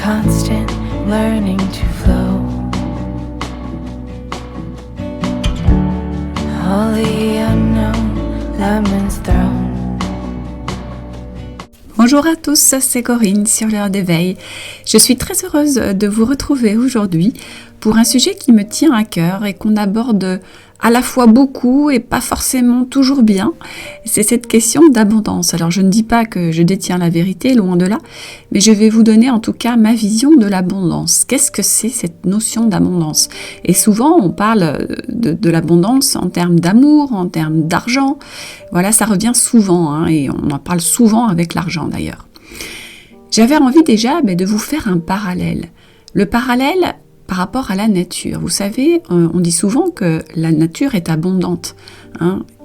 constant learning to flow. Holy unknown, lemons thrown. Bonjour à tous, c'est Corinne sur l'heure d'éveil. Je suis très heureuse de vous retrouver aujourd'hui pour un sujet qui me tient à cœur et qu'on aborde à la fois beaucoup et pas forcément toujours bien. C'est cette question d'abondance. Alors je ne dis pas que je détiens la vérité, loin de là, mais je vais vous donner en tout cas ma vision de l'abondance. Qu'est-ce que c'est cette notion d'abondance ? Et souvent on parle de l'abondance en termes d'amour, en termes d'argent. Voilà, ça revient souvent et on en parle souvent avec l'argent d'ailleurs. J'avais envie déjà de vous faire un parallèle. Le parallèle par rapport à la nature. Vous savez, on dit souvent que la nature est abondante.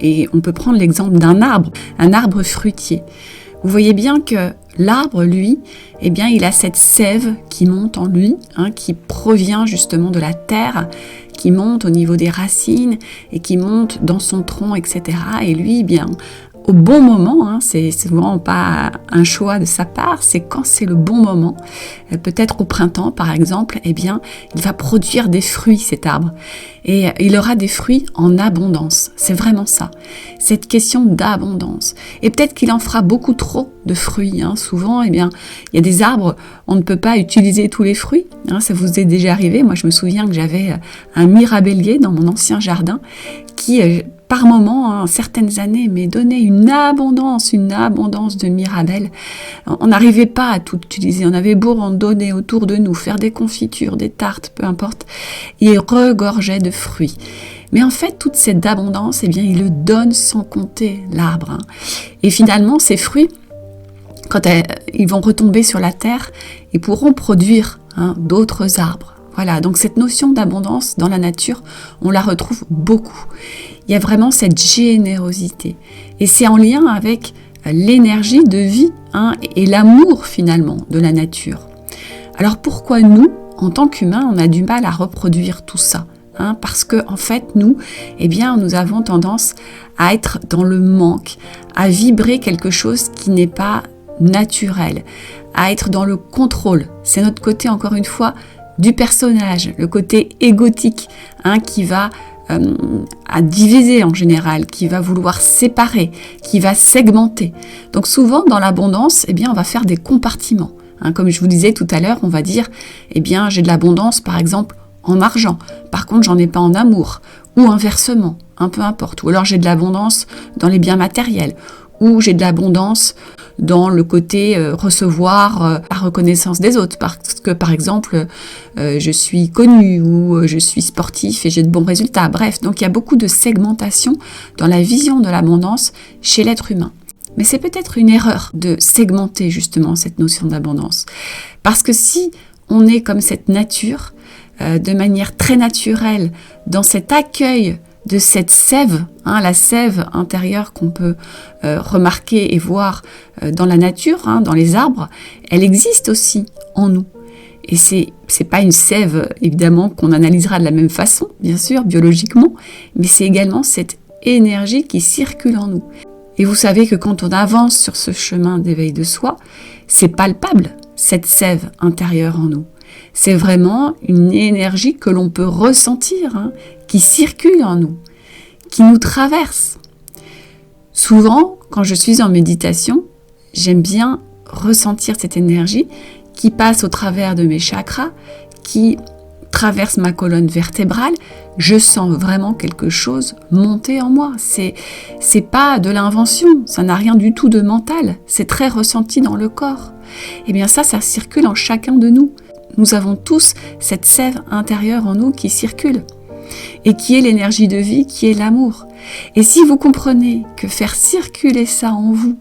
Et on peut prendre l'exemple d'un arbre, un arbre fruitier. Vous voyez bien que l'arbre, lui, il a cette sève qui monte en lui, qui provient justement de la terre, qui monte au niveau des racines et qui monte dans son tronc, etc. Et lui, au bon moment, c'est souvent pas un choix de sa part, c'est quand c'est le bon moment, peut-être au printemps par exemple, il va produire des fruits cet arbre et il aura des fruits en abondance, c'est vraiment ça, cette question d'abondance. Et peut-être qu'il en fera beaucoup trop de fruits, souvent il y a des arbres, on ne peut pas utiliser tous les fruits, ça vous est déjà arrivé, moi je me souviens que j'avais un mirabellier dans mon ancien jardin qui par moment, certaines années, mais donnait une abondance de mirabelle. On n'arrivait pas à tout utiliser. On avait beau en donner autour de nous, faire des confitures, des tartes, peu importe. Il regorgeait de fruits. Mais en fait, toute cette abondance, il le donne sans compter, l'arbre. Et finalement, ces fruits, quand ils vont retomber sur la terre, ils pourront produire d'autres arbres. Voilà, donc cette notion d'abondance dans la nature, on la retrouve beaucoup. Il y a vraiment cette générosité. Et c'est en lien avec l'énergie de vie et l'amour finalement de la nature. Alors pourquoi nous, en tant qu'humains, on a du mal à reproduire tout ça ? Parce que en fait, nous avons tendance à être dans le manque, à vibrer quelque chose qui n'est pas naturel, à être dans le contrôle. C'est notre côté, encore une fois, du personnage, le côté égotique qui va à diviser en général, qui va vouloir séparer, qui va segmenter. Donc souvent dans l'abondance, on va faire des compartiments. Comme je vous disais tout à l'heure, on va dire j'ai de l'abondance par exemple en argent, par contre j'en ai pas en amour, ou inversement, peu importe. Ou alors j'ai de l'abondance dans les biens matériels, ou j'ai de l'abondance dans le côté recevoir par reconnaissance des autres, parce que par exemple je suis connu ou je suis sportif et j'ai de bons résultats. Bref, donc il y a beaucoup de segmentation dans la vision de l'abondance chez l'être humain. Mais c'est peut-être une erreur de segmenter justement cette notion d'abondance, parce que si on est comme cette nature, de manière très naturelle, dans cet accueil de cette sève, la sève intérieure qu'on peut remarquer et voir dans la nature, dans les arbres, elle existe aussi en nous. Et c'est pas une sève, évidemment, qu'on analysera de la même façon, bien sûr, biologiquement, mais c'est également cette énergie qui circule en nous. Et vous savez que quand on avance sur ce chemin d'éveil de soi, c'est palpable, cette sève intérieure en nous. C'est vraiment une énergie que l'on peut ressentir, qui circule en nous, qui nous traverse. Souvent, quand je suis en méditation, j'aime bien ressentir cette énergie qui passe au travers de mes chakras, qui traverse ma colonne vertébrale. Je sens vraiment quelque chose monter en moi. C'est pas de l'invention, ça n'a rien du tout de mental, c'est très ressenti dans le corps. Ça circule en chacun de nous. Nous avons tous cette sève intérieure en nous qui circule et qui est l'énergie de vie, qui est l'amour. Et si vous comprenez que faire circuler ça en vous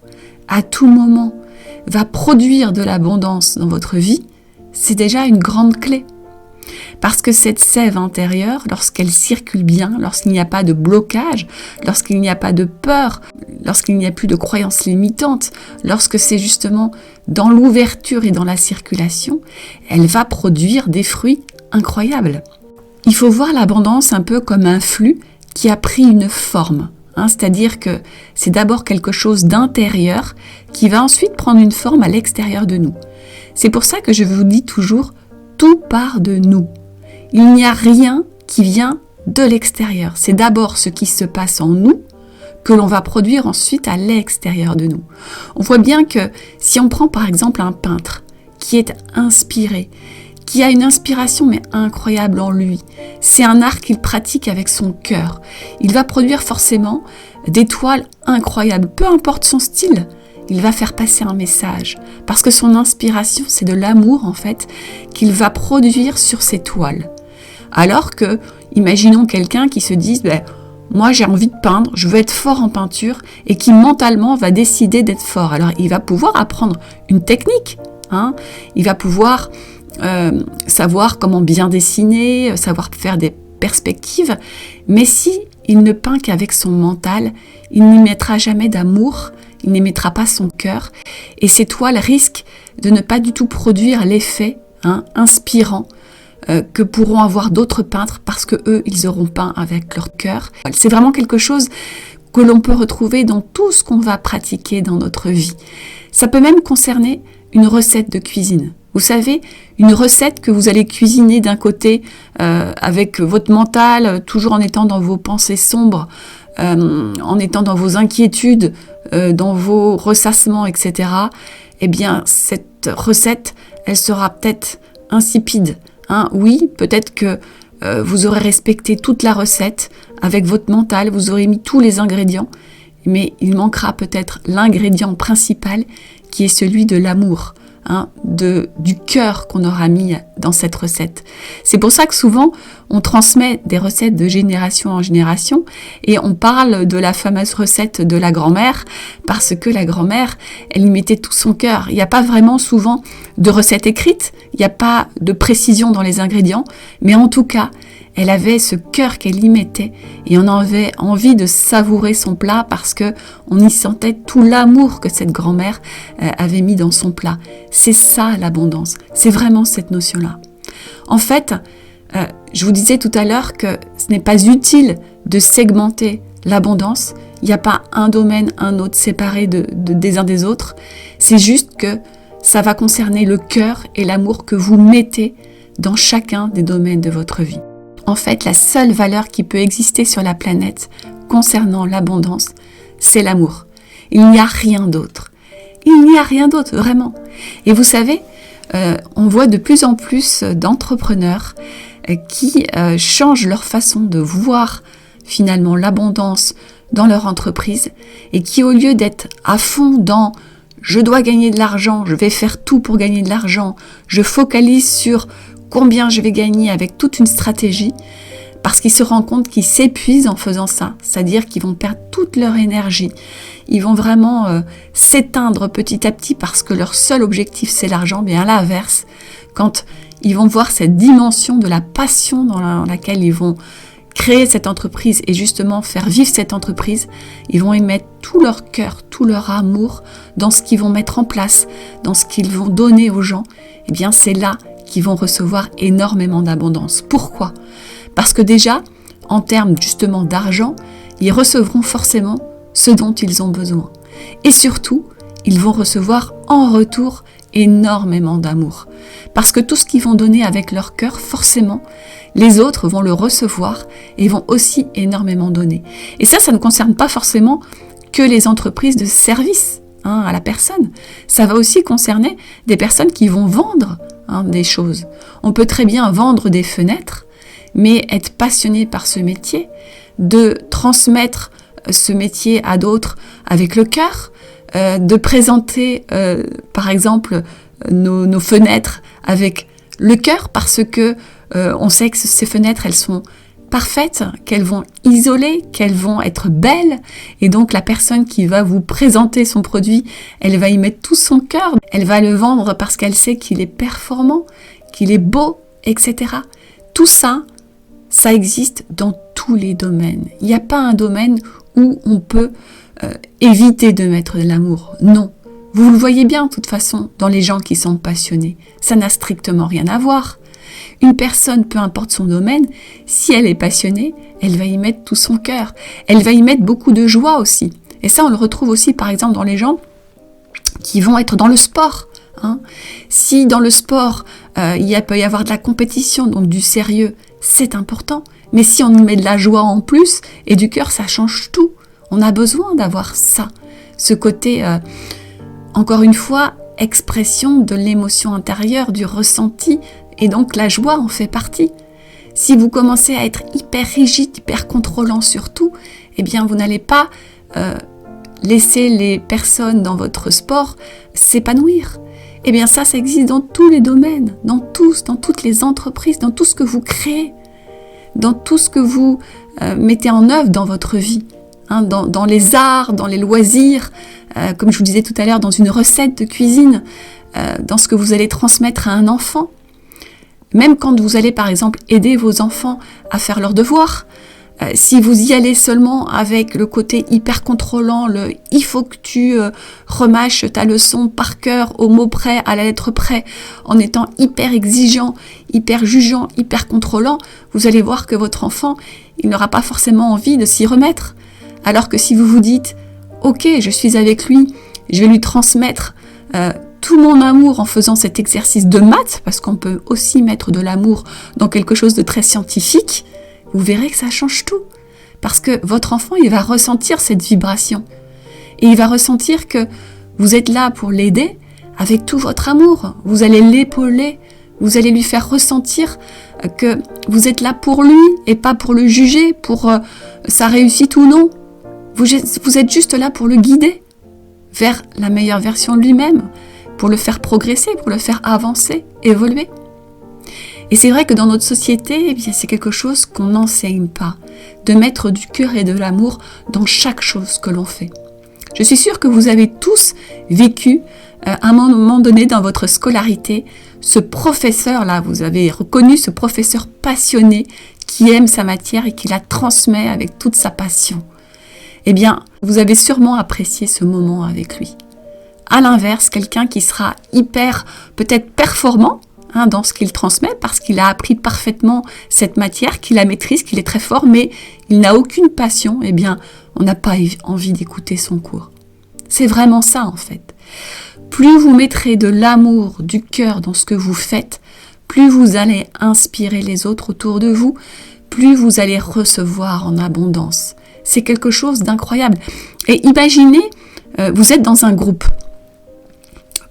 à tout moment va produire de l'abondance dans votre vie, c'est déjà une grande clé. Parce que cette sève intérieure, lorsqu'elle circule bien, lorsqu'il n'y a pas de blocage, lorsqu'il n'y a pas de peur, lorsqu'il n'y a plus de croyances limitantes, lorsque c'est justement dans l'ouverture et dans la circulation, elle va produire des fruits incroyables. Il faut voir l'abondance un peu comme un flux qui a pris une forme. C'est-à-dire que c'est d'abord quelque chose d'intérieur qui va ensuite prendre une forme à l'extérieur de nous. C'est pour ça que je vous dis toujours, tout part de nous. Il n'y a rien qui vient de l'extérieur. C'est d'abord ce qui se passe en nous que l'on va produire ensuite à l'extérieur de nous. On voit bien que si on prend par exemple un peintre qui est inspiré, qui a une inspiration mais incroyable en lui. C'est un art qu'il pratique avec son cœur. Il va produire forcément des toiles incroyables. Peu importe son style, il va faire passer un message. Parce que son inspiration, c'est de l'amour en fait, qu'il va produire sur ses toiles. Alors que, imaginons quelqu'un qui se dise, moi j'ai envie de peindre, je veux être fort en peinture, et qui mentalement va décider d'être fort. Alors il va pouvoir apprendre une technique, il va pouvoir savoir comment bien dessiner, savoir faire des perspectives, mais si il ne peint qu'avec son mental, il n'y mettra jamais d'amour, il n'y mettra pas son cœur, et ses toiles risquent de ne pas du tout produire l'effet inspirant que pourront avoir d'autres peintres parce que eux, ils auront peint avec leur cœur. C'est vraiment quelque chose que l'on peut retrouver dans tout ce qu'on va pratiquer dans notre vie. Ça peut même concerner une recette de cuisine. Vous savez, une recette que vous allez cuisiner d'un côté avec votre mental, toujours en étant dans vos pensées sombres, en étant dans vos inquiétudes, dans vos ressassements, etc. Eh bien, cette recette, elle sera peut-être insipide. Oui, peut-être que vous aurez respecté toute la recette avec votre mental, vous aurez mis tous les ingrédients, mais il manquera peut-être l'ingrédient principal qui est celui de l'amour. Du cœur qu'on aura mis dans cette recette. C'est pour ça que souvent, on transmet des recettes de génération en génération et on parle de la fameuse recette de la grand-mère parce que la grand-mère, elle y mettait tout son cœur. Il n'y a pas vraiment souvent de recette écrite, il n'y a pas de précision dans les ingrédients, mais en tout cas, elle avait ce cœur qu'elle y mettait et on avait envie de savourer son plat parce que on y sentait tout l'amour que cette grand-mère avait mis dans son plat. C'est ça l'abondance, c'est vraiment cette notion-là. En fait, je vous disais tout à l'heure que ce n'est pas utile de segmenter l'abondance. Il n'y a pas un domaine, un autre séparé des uns des autres. C'est juste que ça va concerner le cœur et l'amour que vous mettez dans chacun des domaines de votre vie. En fait, la seule valeur qui peut exister sur la planète concernant l'abondance, c'est l'amour. Il n'y a rien d'autre. Il n'y a rien d'autre, vraiment. Et vous savez, on voit de plus en plus d'entrepreneurs qui changent leur façon de voir finalement l'abondance dans leur entreprise et qui, au lieu d'être à fond dans « je dois gagner de l'argent, je vais faire tout pour gagner de l'argent », je focalise sur combien je vais gagner avec toute une stratégie, parce qu'ils se rendent compte qu'ils s'épuisent en faisant ça, c'est-à-dire qu'ils vont perdre toute leur énergie. Ils vont vraiment s'éteindre petit à petit parce que leur seul objectif c'est l'argent, mais à l'inverse, quand ils vont voir cette dimension de la passion dans laquelle ils vont créer cette entreprise et justement faire vivre cette entreprise, ils vont y mettre tout leur cœur, tout leur amour dans ce qu'ils vont mettre en place, dans ce qu'ils vont donner aux gens. Eh bien, c'est là qu'ils vont recevoir énormément d'abondance. Pourquoi ? Parce que déjà, en termes justement d'argent, ils recevront forcément ce dont ils ont besoin. Et surtout, ils vont recevoir en retour énormément d'amour. Parce que tout ce qu'ils vont donner avec leur cœur, forcément, les autres vont le recevoir et vont aussi énormément donner. Et ça ne concerne pas forcément que les entreprises de service à la personne. Ça va aussi concerner des personnes qui vont vendre des choses. On peut très bien vendre des fenêtres, mais être passionné par ce métier, de transmettre ce métier à d'autres avec le cœur, de présenter par exemple nos fenêtres avec le cœur parce que on sait que ces fenêtres elles sont parfaites, qu'elles vont isoler, qu'elles vont être belles et donc la personne qui va vous présenter son produit, elle va y mettre tout son cœur, elle va le vendre parce qu'elle sait qu'il est performant, qu'il est beau, etc. Tout ça, ça existe dans tous les domaines. Il n'y a pas un domaine où on peut éviter de mettre de l'amour. Non. Vous le voyez bien, de toute façon, dans les gens qui sont passionnés. Ça n'a strictement rien à voir. Une personne, peu importe son domaine, si elle est passionnée, elle va y mettre tout son cœur. Elle va y mettre beaucoup de joie aussi. Et ça, on le retrouve aussi, par exemple, dans les gens qui vont être dans le sport. Si dans le sport, peut y avoir de la compétition, donc du sérieux, c'est important. Mais si on y met de la joie en plus et du cœur, ça change tout. On a besoin d'avoir ça. Ce côté, encore une fois, expression de l'émotion intérieure, du ressenti, et donc la joie en fait partie. Si vous commencez à être hyper rigide, hyper contrôlant sur tout, eh bien vous n'allez pas laisser les personnes dans votre sport s'épanouir. Eh bien ça existe dans tous les domaines, dans toutes les entreprises, dans tout ce que vous créez, dans tout ce que vous mettez en œuvre dans votre vie, dans les arts, dans les loisirs, comme je vous disais tout à l'heure, dans une recette de cuisine, dans ce que vous allez transmettre à un enfant. Même quand vous allez par exemple aider vos enfants à faire leurs devoirs, si vous y allez seulement avec le côté hyper contrôlant, il faut que tu remâches ta leçon par cœur, au mot près, à la lettre près, en étant hyper exigeant, hyper jugeant, hyper contrôlant, vous allez voir que votre enfant, il n'aura pas forcément envie de s'y remettre. Alors que si vous vous dites, ok, je suis avec lui, je vais lui transmettre tout mon amour en faisant cet exercice de maths, parce qu'on peut aussi mettre de l'amour dans quelque chose de très scientifique, vous verrez que ça change tout. Parce que votre enfant, il va ressentir cette vibration. Et il va ressentir que vous êtes là pour l'aider avec tout votre amour. Vous allez l'épauler, vous allez lui faire ressentir que vous êtes là pour lui et pas pour le juger, pour sa réussite ou non. Vous êtes juste là pour le guider vers la meilleure version de lui-même, pour le faire progresser, pour le faire avancer, évoluer. Et c'est vrai que dans notre société, eh bien, c'est quelque chose qu'on n'enseigne pas, de mettre du cœur et de l'amour dans chaque chose que l'on fait. Je suis sûre que vous avez tous vécu à un moment donné dans votre scolarité, ce professeur-là, vous avez reconnu ce professeur passionné qui aime sa matière et qui la transmet avec toute sa passion. Eh bien, vous avez sûrement apprécié ce moment avec lui. À l'inverse, quelqu'un qui sera hyper, peut-être performant, dans ce qu'il transmet, parce qu'il a appris parfaitement cette matière, qu'il la maîtrise, qu'il est très fort, mais il n'a aucune passion, eh bien, on n'a pas envie d'écouter son cours. C'est vraiment ça, en fait. Plus vous mettrez de l'amour, du cœur dans ce que vous faites, plus vous allez inspirer les autres autour de vous, plus vous allez recevoir en abondance. C'est quelque chose d'incroyable. Et imaginez, vous êtes dans un groupe.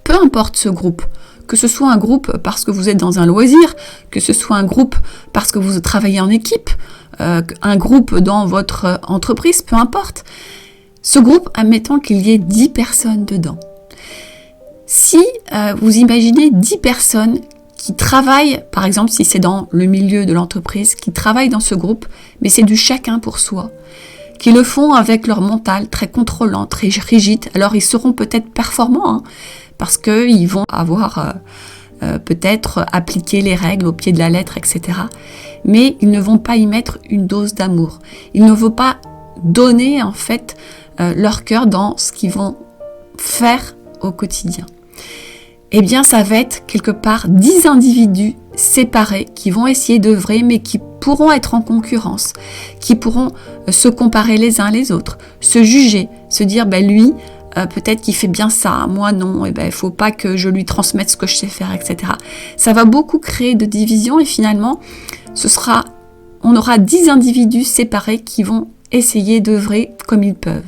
Peu importe ce groupe, que ce soit un groupe parce que vous êtes dans un loisir, que ce soit un groupe parce que vous travaillez en équipe, un groupe dans votre entreprise, peu importe. Ce groupe, admettons qu'il y ait 10 personnes dedans. Si vous imaginez 10 personnes qui travaillent, par exemple si c'est dans le milieu de l'entreprise, qui travaillent dans ce groupe, mais c'est du chacun pour soi, qui le font avec leur mental très contrôlant, très rigide, alors ils seront peut-être performants, parce qu'ils vont avoir peut-être appliqué les règles au pied de la lettre, etc. Mais ils ne vont pas y mettre une dose d'amour. Ils ne vont pas donner en fait leur cœur dans ce qu'ils vont faire au quotidien. Eh bien, ça va être quelque part 10 individus séparés qui vont essayer d'œuvrer, mais qui pourront être en concurrence, qui pourront se comparer les uns les autres, se juger, se dire lui, peut-être qu'il fait bien ça, moi non, il ne faut pas que je lui transmette ce que je sais faire, etc. Ça va beaucoup créer de divisions et finalement, on aura 10 individus séparés qui vont essayer d'œuvrer comme ils peuvent.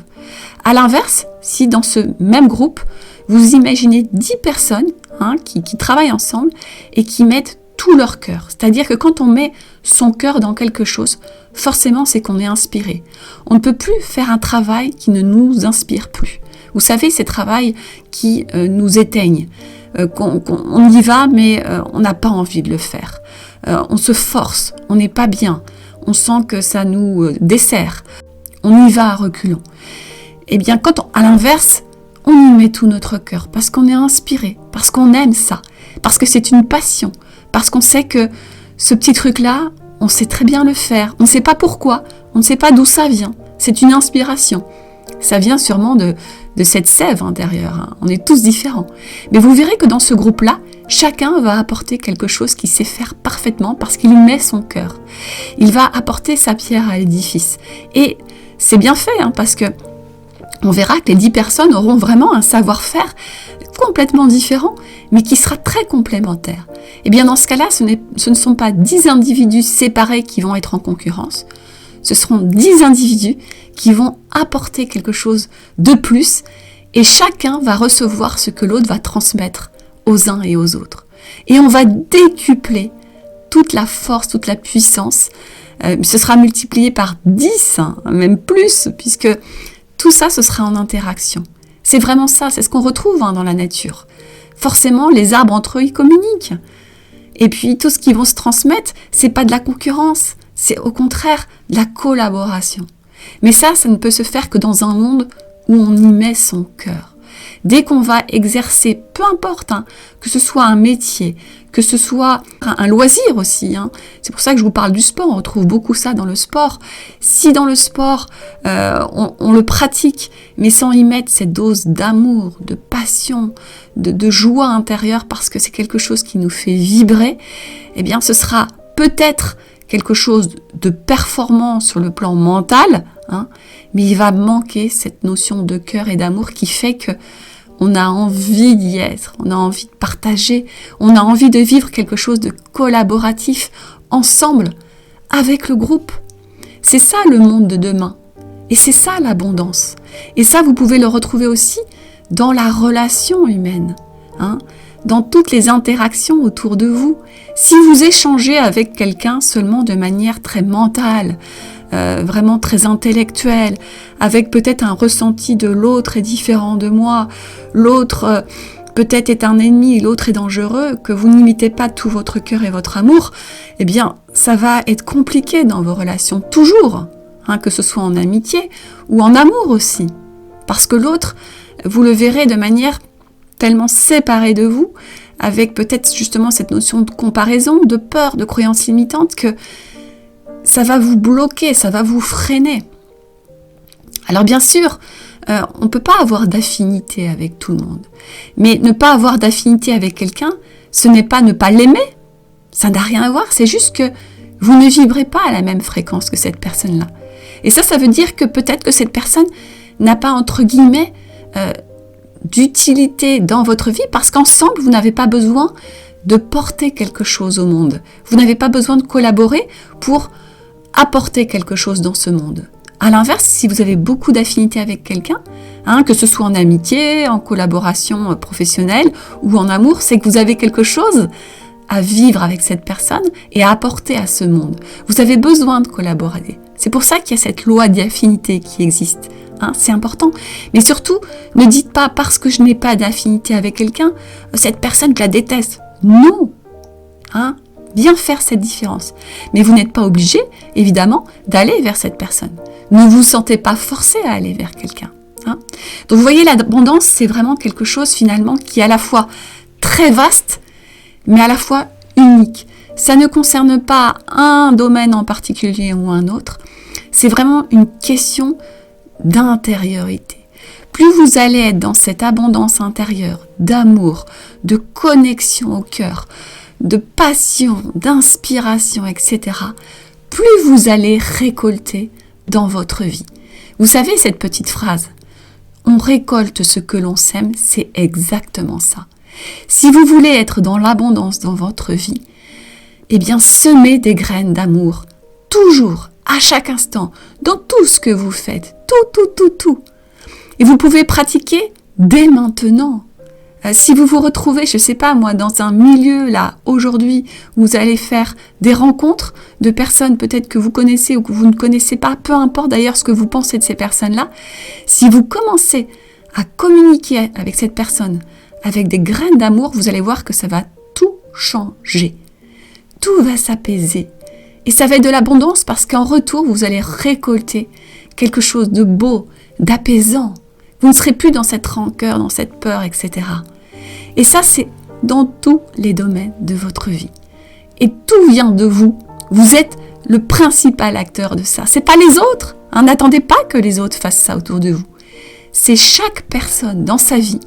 À l'inverse, si dans ce même groupe, vous imaginez 10 personnes qui travaillent ensemble et qui mettent tout leur cœur. C'est-à-dire que quand on met son cœur dans quelque chose, forcément c'est qu'on est inspiré. On ne peut plus faire un travail qui ne nous inspire plus. Vous savez, ces travails qui nous éteignent, on y va mais on n'a pas envie de le faire. On se force, on n'est pas bien, on sent que ça nous dessert, on y va à reculons. Eh bien, à l'inverse, on y met tout notre cœur parce qu'on est inspiré, parce qu'on aime ça, parce que c'est une passion, parce qu'on sait que ce petit truc-là, on sait très bien le faire, on ne sait pas pourquoi, on ne sait pas d'où ça vient, c'est une inspiration. Ça vient sûrement de cette sève intérieure, on est tous différents. Mais vous verrez que dans ce groupe-là, Chacun va apporter quelque chose qu'il sait faire parfaitement parce qu'il y met son cœur. Il va apporter sa pierre à l'édifice. Et c'est bien fait, parce que on verra que les 10 personnes auront vraiment un savoir-faire complètement différent, mais qui sera très complémentaire. Et bien dans ce cas-là, ce ne sont pas 10 individus séparés qui vont être en concurrence, ce seront 10 individus qui vont apporter quelque chose de plus, et chacun va recevoir ce que l'autre va transmettre aux uns et aux autres. Et on va décupler toute la force, toute la puissance. Ce sera multiplié par 10, même plus, puisque tout ça, ce sera en interaction. C'est vraiment ça, c'est ce qu'on retrouve dans la nature. Forcément, les arbres entre eux, ils communiquent. Et puis, tout ce qu'ils vont se transmettre, c'est pas de la concurrence, c'est au contraire de la collaboration. Mais ça ne peut se faire que dans un monde où on y met son cœur. Dès qu'on va exercer, peu importe, que ce soit un métier, que ce soit un loisir aussi, c'est pour ça que je vous parle du sport, on retrouve beaucoup ça dans le sport. Si dans le sport, on le pratique, mais sans y mettre cette dose d'amour, de passion, de joie intérieure, parce que c'est quelque chose qui nous fait vibrer, eh bien ce sera peut-être quelque chose de performant sur le plan mental, mais il va manquer cette notion de cœur et d'amour qui fait que on a envie d'y être, on a envie de partager, on a envie de vivre quelque chose de collaboratif ensemble, avec le groupe. C'est ça le monde de demain. Et c'est ça l'abondance. Et ça, vous pouvez le retrouver aussi dans la relation humaine, dans toutes les interactions autour de vous. Si vous échangez avec quelqu'un seulement de manière très mentale, vraiment très intellectuelle, avec peut-être un ressenti de l'autre est différent de moi, l'autre peut-être est un ennemi, l'autre est dangereux, que vous n'imitez pas tout votre cœur et votre amour, eh bien ça va être compliqué dans vos relations, toujours, que ce soit en amitié ou en amour aussi, parce que l'autre, vous le verrez de manière tellement séparée de vous, avec peut-être justement cette notion de comparaison, de peur, de croyances limitantes, que ça va vous bloquer, ça va vous freiner. Alors bien sûr, on ne peut pas avoir d'affinité avec tout le monde. Mais ne pas avoir d'affinité avec quelqu'un, ce n'est pas ne pas l'aimer. Ça n'a rien à voir, c'est juste que vous ne vibrez pas à la même fréquence que cette personne-là. Et ça veut dire que peut-être que cette personne n'a pas, entre guillemets, d'utilité dans votre vie, parce qu'ensemble, vous n'avez pas besoin de porter quelque chose au monde. Vous n'avez pas besoin de collaborer pour apporter quelque chose dans ce monde. À l'inverse, si vous avez beaucoup d'affinité avec quelqu'un, que ce soit en amitié, en collaboration professionnelle ou en amour, c'est que vous avez quelque chose à vivre avec cette personne et à apporter à ce monde. Vous avez besoin de collaborer. C'est pour ça qu'il y a cette loi d'affinité qui existe. C'est important. Mais surtout, ne dites pas parce que je n'ai pas d'affinité avec quelqu'un, cette personne, je la déteste. Non. Bien faire cette différence. Mais vous n'êtes pas obligé, évidemment, d'aller vers cette personne. Ne vous sentez pas forcé à aller vers quelqu'un. Donc vous voyez, l'abondance, c'est vraiment quelque chose finalement qui est à la fois très vaste, mais à la fois unique. Ça ne concerne pas un domaine en particulier ou un autre. C'est vraiment une question d'intériorité. Plus vous allez être dans cette abondance intérieure, d'amour, de connexion au cœur, de passion, d'inspiration, etc., plus vous allez récolter dans votre vie. Vous savez cette petite phrase, on récolte ce que l'on sème, c'est exactement ça. Si vous voulez être dans l'abondance dans votre vie, eh bien semez des graines d'amour, toujours, à chaque instant, dans tout ce que vous faites, tout. Et vous pouvez pratiquer dès maintenant. Si vous vous retrouvez, je ne sais pas moi, dans un milieu là, aujourd'hui, où vous allez faire des rencontres de personnes peut-être que vous connaissez ou que vous ne connaissez pas, peu importe d'ailleurs ce que vous pensez de ces personnes-là, si vous commencez à communiquer avec cette personne, avec des graines d'amour, vous allez voir que ça va tout changer. Tout va s'apaiser. Et ça va être de l'abondance parce qu'en retour, vous allez récolter quelque chose de beau, d'apaisant. Vous ne serez plus dans cette rancœur, dans cette peur, etc. Et ça, c'est dans tous les domaines de votre vie. Et tout vient de vous. Vous êtes le principal acteur de ça. C'est pas les autres. N'attendez pas que les autres fassent ça autour de vous. C'est chaque personne dans sa vie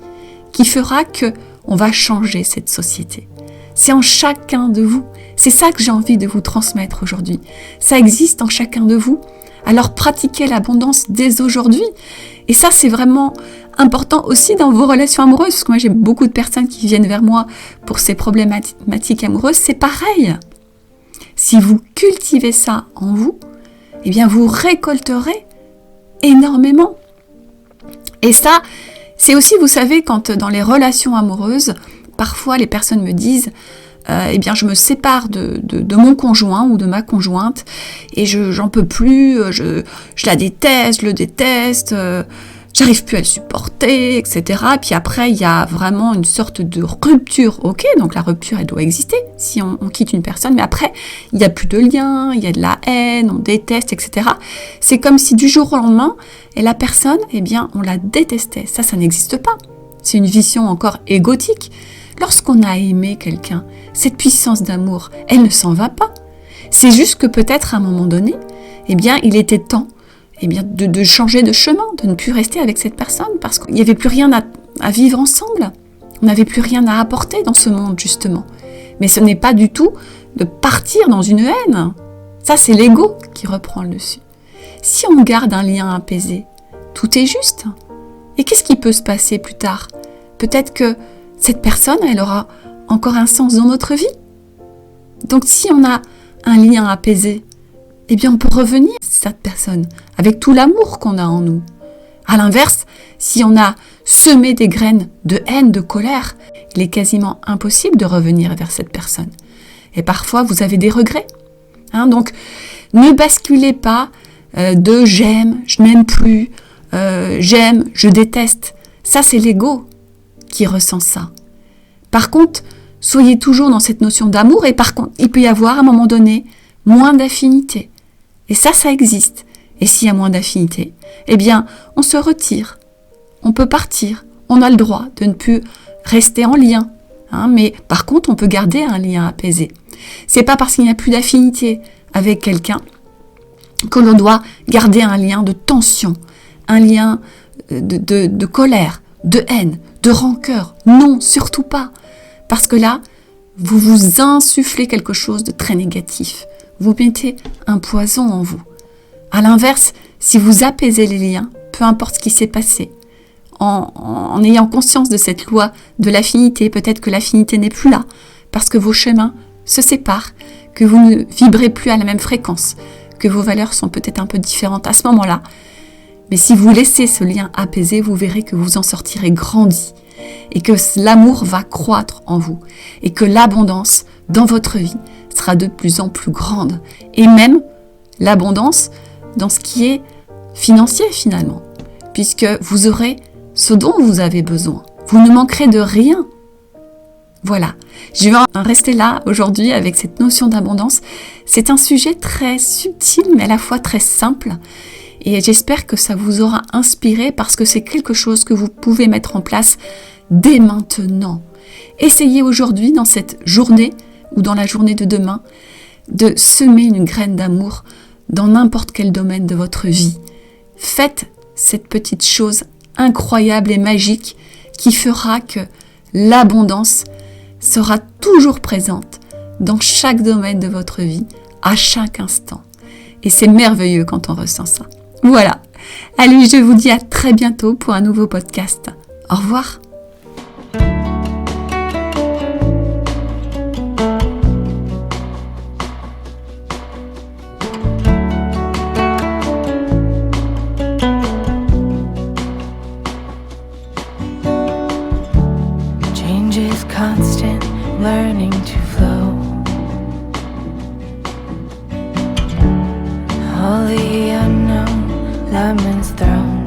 qui fera que on va changer cette société. C'est en chacun de vous. C'est ça que j'ai envie de vous transmettre aujourd'hui. Ça existe en chacun de vous. Alors pratiquez l'abondance dès aujourd'hui. Et ça, c'est vraiment important aussi dans vos relations amoureuses. Parce que moi, j'ai beaucoup de personnes qui viennent vers moi pour ces problématiques amoureuses. C'est pareil. Si vous cultivez ça en vous, eh bien, vous récolterez énormément. Et ça, c'est aussi, vous savez, quand dans les relations amoureuses, parfois les personnes me disent eh bien, je me sépare de mon conjoint ou de ma conjointe et j'en peux plus, je la déteste, je le déteste, j'arrive plus à le supporter, etc. Puis après, il y a vraiment une sorte de rupture. Ok, donc la rupture, elle doit exister si on quitte une personne, mais après, il n'y a plus de lien, il y a de la haine, on déteste, etc. C'est comme si du jour au lendemain, et la personne, eh bien, on la détestait. Ça n'existe pas. C'est une vision encore égotique. Lorsqu'on a aimé quelqu'un, cette puissance d'amour, elle ne s'en va pas. C'est juste que peut-être à un moment donné, eh bien, il était temps de changer de chemin, de ne plus rester avec cette personne parce qu'il n'y avait plus rien à vivre ensemble. On n'avait plus rien à apporter dans ce monde, justement. Mais ce n'est pas du tout de partir dans une haine. Ça, c'est l'ego qui reprend le dessus. Si on garde un lien apaisé, tout est juste. Et qu'est-ce qui peut se passer plus tard ? Peut-être que cette personne, elle aura encore un sens dans notre vie. Donc si on a un lien apaisé, eh bien on peut revenir à cette personne avec tout l'amour qu'on a en nous. À l'inverse, si on a semé des graines de haine, de colère, il est quasiment impossible de revenir vers cette personne. Et parfois, vous avez des regrets. Donc, ne basculez pas de j'aime, je n'aime plus, j'aime, je déteste. Ça, c'est l'ego qui ressent ça. Par contre, soyez toujours dans cette notion d'amour et par contre, il peut y avoir à un moment donné moins d'affinité. Et ça existe. Et s'il y a moins d'affinité, eh bien, on se retire. On peut partir. On a le droit de ne plus rester en lien. Mais par contre, on peut garder un lien apaisé. C'est pas parce qu'il n'y a plus d'affinité avec quelqu'un que l'on doit garder un lien de tension, un lien de colère, de haine, de rancœur. Non, surtout pas. Parce que là, vous vous insufflez quelque chose de très négatif. Vous mettez un poison en vous. À l'inverse, si vous apaisez les liens, peu importe ce qui s'est passé, en ayant conscience de cette loi de l'affinité, peut-être que l'affinité n'est plus là, parce que vos chemins se séparent, que vous ne vibrez plus à la même fréquence, que vos valeurs sont peut-être un peu différentes à ce moment-là. Mais si vous laissez ce lien apaisé, vous verrez que vous en sortirez grandi et que l'amour va croître en vous et que l'abondance dans votre vie sera de plus en plus grande. Et même l'abondance dans ce qui est financier finalement, puisque vous aurez ce dont vous avez besoin. Vous ne manquerez de rien. Voilà, je vais en rester là aujourd'hui avec cette notion d'abondance. C'est un sujet très subtil mais à la fois très simple. Et j'espère que ça vous aura inspiré parce que c'est quelque chose que vous pouvez mettre en place dès maintenant. Essayez aujourd'hui, dans cette journée ou dans la journée de demain, de semer une graine d'amour dans n'importe quel domaine de votre vie. Faites cette petite chose incroyable et magique qui fera que l'abondance sera toujours présente dans chaque domaine de votre vie, à chaque instant. Et c'est merveilleux quand on ressent ça. Voilà. Allez, je vous dis à très bientôt pour un nouveau podcast. Au revoir. Change is constant, learning to flow. All the unknown, lemons thrown.